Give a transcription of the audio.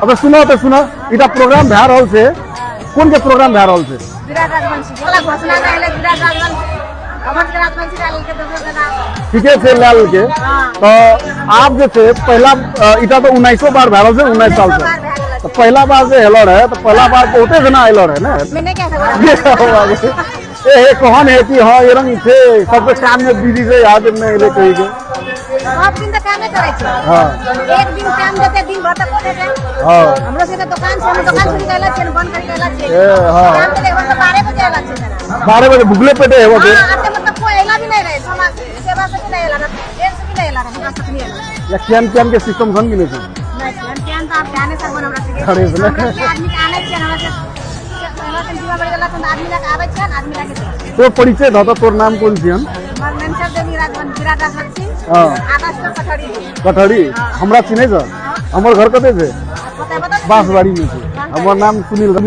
अब सुनो इटा प्रोग्राम भै रहल छे कोन के प्रोग्राम भै रहल छे विराट राजवंशी वाला घोषणा कहले विराट राजवंशी अमर के राजवंशी डाल के दोसर का नाम ठीके छे लाल के तो आप जे छे पहला इटा तो 19 बार भै रहल छे 19 साल से तो पहला बार जे हेलो रहे तो पहला बार बहुते जना आइलो रहे ना मैंने क्या था ए कौन है कि हां ये रंग थे सबके काम में बिजी से याद में ले कही के सब दिन तो काम करे छे हां एक दिन काम देते दिन भर तक कोटे छे हां हमरो से दुकान से हम दुकान शुरू कैला छे बंद कर कैला छे ए हां काम के तो 12 बजे आला छे 12 बजे भुगले पेटे है वो हां आते मतलब कोई आइला भी नहीं रहे समाज सेवा से नहीं आइला देर से भी नहीं आइला हमरा तक नहीं आइला या कैम के सिस्टम धन मिले छे नहीं कैन तो आप ध्यान से हमरा से अरे सुन आदमी के आने छे हमरा से पहला दिन जीवा बढ़ गेला तो आदमी लग आवे छे आदमी लगे तो परिचय द तोर नाम कोन छियन हमर नाम सर देवी राजवंशी विराट राजवंशी हां आकाश का कठड़ी कठड़ी हमरा चिन्है छ हमर घर कते छे बता बांसबाड़ी में छे हमर नाम सुनील